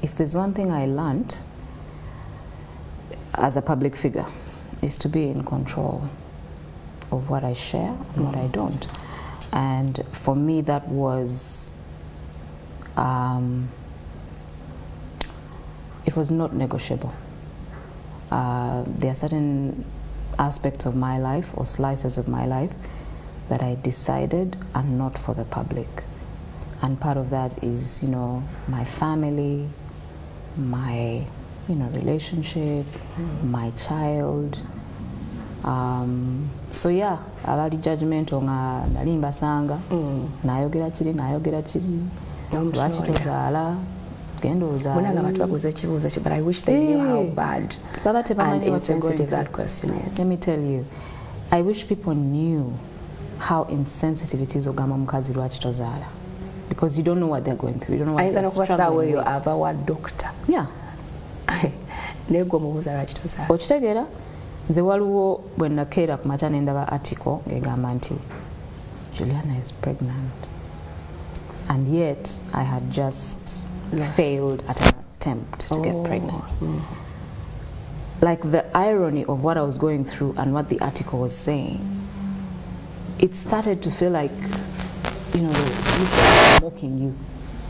If there's one thing I learned as a public figure, is to be in control of what I share and what I don't. And for me, that was, it was not negotiable. There are certain aspects of my life or slices of my life that I decided are not for the public. And part of that is, my family, my, relationship, my child. So yeah, abali judgment nga nalimba sanga, nayogera kiri, lwaki tozaala, genda ozaala. Munanga batwabuza ekibuuzo, but I wish they knew how bad and insensitive that question is. Let me tell you, I wish people knew how insensitive it is ogamba mukazi lwaki tozaala. Because you don't know what they're going through. You don't know what they're struggling with. Our doctor. Yeah. Okitegeera nze waliwo bwe nakeera ku makya ne ndaba article ng'egamba nti Juliana is pregnant, and yet I had just failed at an attempt to get pregnant. Like the irony of what I was going through and what the article was saying, it started to feel like, people are mocking you.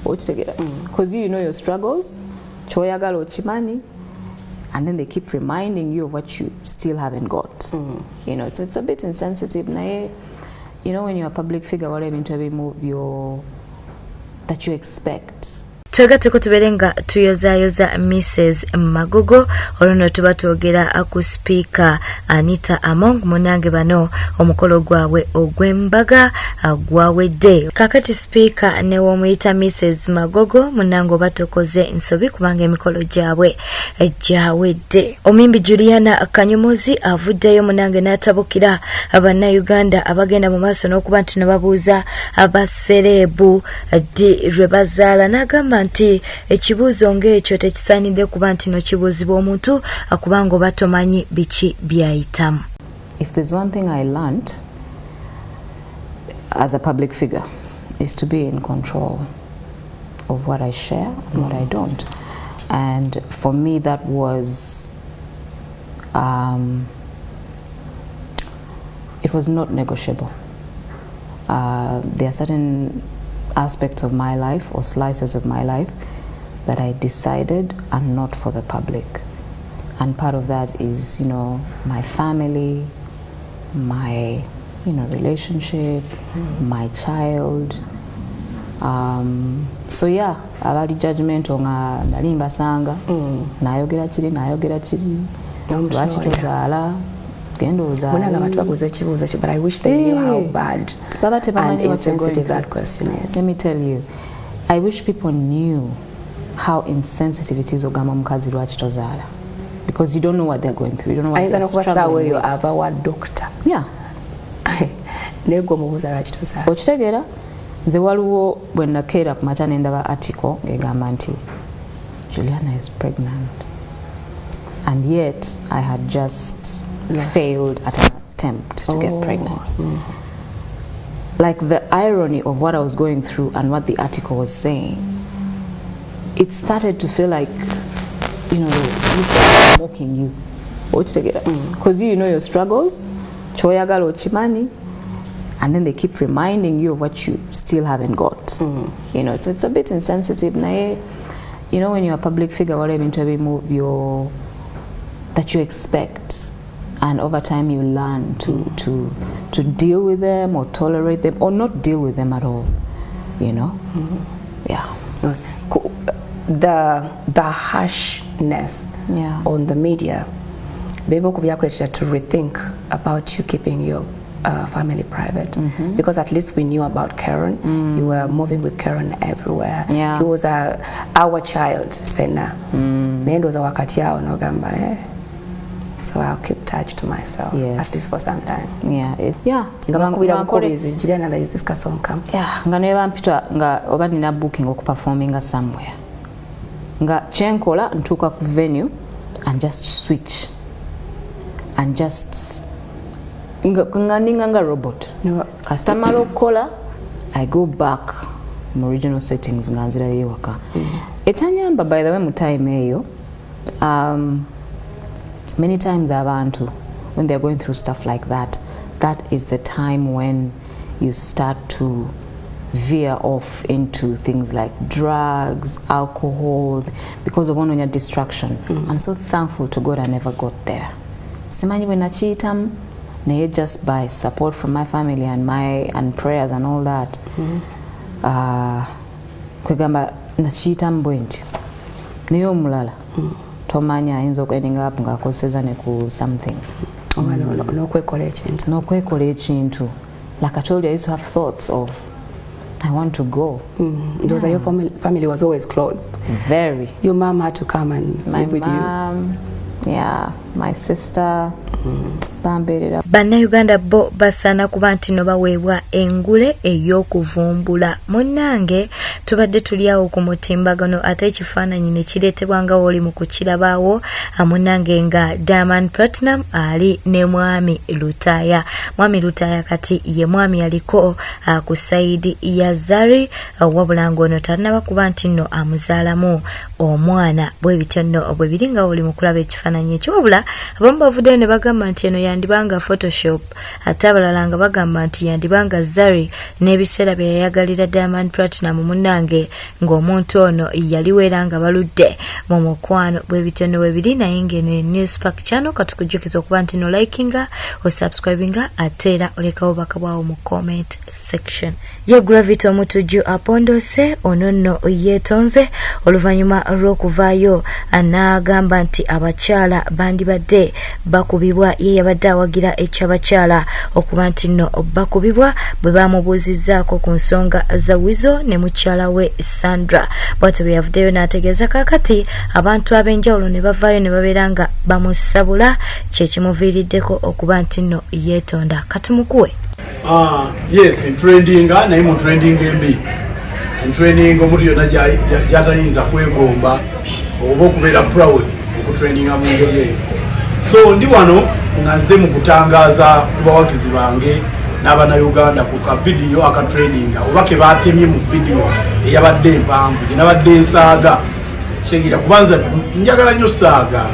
Because you know your struggles, choyagala ochimanyi, and then they keep reminding you of what you still haven't got. So it's a bit insensitive. When you're a public figure, whatever that you expect. Twegatteko tubeere nga tuyozaayoza Mrs. Magogo olwo tuba twogera ku Speaker Anita Among munange bano omukolo gwabwe ogw'embaga gwawedde. Kakati Speaker ne w'omuyita Mrs. Magogo munange batokoze ensobi kubanga emikolo gyabwe gyawedde. Omimbi Juliana Kanyomozi avuddeyo munange n'atabukira Abannayuganda abagenda mu maaso n'okuba nti ne babuuza abasereebu ddi lwe bazaala n'agamba nti ekibuuzo ng'ekyo tekisaanidde kuba nti no kibuuzibwa omuntu akubanga oba tomanyi biki byayitamu. If there's one thing I learned as a public figure, is to be in control of what I share and what I don't. And for me, that was, it was not negotiable. There are certain aspects of my life or slices of my life that I decided are not for the public. And part of that is, my family, my, relationship, my child. So yeah, abali judgment nga nalimba sanga, nayogera kiri, lwaki tozaala, genda ozaala. Munanga batwabuza ekibuuzo, but I wish they knew how bad and insensitive that question is. Let me tell you, I wish people knew how insensitive it is ogamba mukazi lwaki tozaala. Because you don't know what they're going through. You don't know what they're struggling with. Our doctor. Yeah. Okitegeera nze waliwo bwe nakeera ku makya ne ndaba article ng'egamba nti Juliana is pregnant, and yet I had just failed at an attempt to get pregnant. Like the irony of what I was going through and what the article was saying, it started to feel like, people are mocking you. Because you know your struggles, choyagala ochimanyi, and then they keep reminding you of what you still haven't got. So it's a bit insensitive. When you're a public figure, whatever that you expect, and over time you learn to deal with them or tolerate them or not deal with them at all. Yeah. The harshness on the media, maybe could be accredited to rethink about you keeping your family private, because at least we knew about Karen. You were moving with Karen everywhere. He was our child, Fena. So I'll keep touch to myself, at least for some time. Juliana, there is this song come. Nga oba nina booking okuperforminga somewhere. Nga chenkola ntuuka ku venue and just switch and just nga robot. Customer okukola, I go back mu original settings nga nzira yewaka. Ekyanyamba by the way mu time eyo, many times abantu when they're going through stuff like that, that is the time when you start to veer off into things like drugs, alcohol, because of one on your distraction. I'm so thankful to God I never got there. Simanyi when nachitam, naye just by support from my family and prayers and all that. Kwegamba nachitam bwenti. Niyo mulala. Tomanya ayinza okwendinga up ng'akoseza ne ku something. N'okwekola ekintu. Like I told you, I used to have thoughts of, I want to go. Those are your family was always close. Very. Your mom had to come and live with you. Yeah, my sister. Bannayuganda bo basana kuba nti no baweebwa engule ey'okuvumbula. Munnange tubadde tuli awo ku mutimbagano ate ekifaananyi ne kireetebwanga oli mu kukirabaawo munnange nga Diamond Platinum ali ne mwami Lutaya. Mwami Lutaya kati ye mwami aliko ku saidi ya Zari wabula ng'ono tannaba kuba nti nno amuzaalamu omwana bwe bityo nno bwe biri nga oli mu kulaba ekifaananyi ekyo wabula abamu bavuddeyo ne bagamba nti eno yandibanga Photoshop ate abalala nga bagamba nti yandibanga Zari n'ebiseera bye yayagalira Diamond Platinum munnange ng'omuntu ono yaliwo era nga baludde mu mukwano bwe bityo nno bwe biri naye ng'eno Newspark channel katukujjukiza okuba nti no likinga o subscribinga ate era olekawo bakabwawo mu comment section. Ye Gravity omutujju apondose ono nno Yetonze oluvannyuma lw'okuvaayo n'agamba nti abakyala bandibadde bakubibwa ye yabadde awagira eky'abakyala okuba nti nno bakubibwa bwe bamubuuzizzaako ku nsonga za Wizo ne mukyala we Sandra. Bw'atyo bwe yavuddeyo n'ategeeza kaakati abantu ab'enjawulo ne bavaayo ne babeera nga bamusabula kye kimuviiriddeko okuba nti nno yeetonda. Katumukuwe. Yes, trendinga naye mu trending embi. Trending omuntu yonna gy'atayinza kwegomba oba okubeera proud okutrendinga mu ngeri eyo. So ndi wano nga nze mu kutangaaza ku bawagizi bange n'Abannayuganda ku ka video aka trendinga oba ke baatemye mu video eyabadde empanvu gye nabadde nsaaga kyegira kubanza njagala nnyo saaga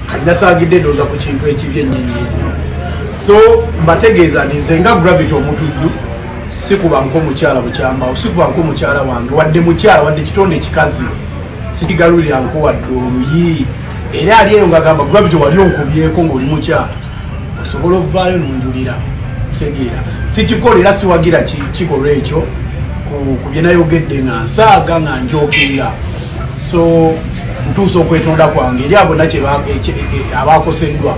kannasaagidde ndowooza ku kintu ekibi ennyo. So mbategeeza nti nze nga Gravity omutujju sikuba nk'omukyala bukyambaawo, sikuba nk'omukyala wange wadde mukyala wadde kitonde kikazi sikigalulira nkowadde oluyi era ali eyo ng'agamba Gravity wali onkubyeko ng'oli mukyala osobola ovaayo nonjulira kitegeera sikikola era siwagira kikolwa ekyo ku bye nayogedde nga nsaaga nga njookera. So ntuusa okwetonda kwange eri abo nakye abaakoseddwa.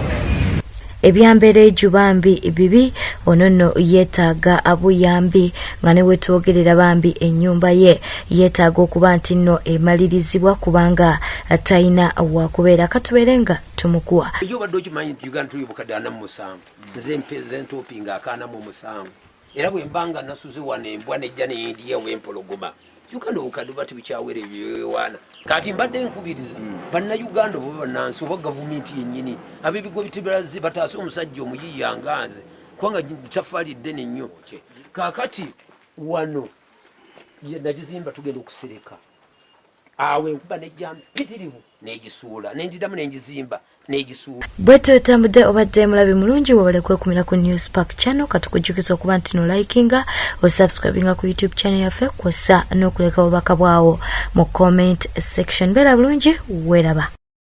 Ebyambeereju Bambi bibi ono nno yeetaaga abuyambi nga ne wetwogerera Bambi ennyumba ye yeetaaga okuba nti nno emalirizibwa kubanga talina wakubeera. Katubeere nga tumukuwa. Yo badde okimanyi nti Uganda tuli bukadde 47 nze ntopinga akaana mu 7 era bwe mbanga nasuze wano embwa nejja n'endiya w'empologoma Uganda obukadde bati bukyawera ebyowana kati mbadde nkubiriza bannayuganda oba bannansi oba gavumenti yennyini ab'ebigo bitibirazi bataase omusajja omuyiiya nganze kubanga ttafaali ddene nnyo kaakati wano nagizimba tugenda okusereka awo enkuba nejja mpitirivu n'egisuula nendidamu n'engizimba n'egisuula. Bwetyo otambudde obadde mulabi mulungi wabale kwekumira ku Newspark channel katukujjukiza okuba nti no likinga o subscribinga ku YouTube channel yaffe kw'ossa n'okuleka obubaka bwawo mu comment section. Beera bulungi weeraba.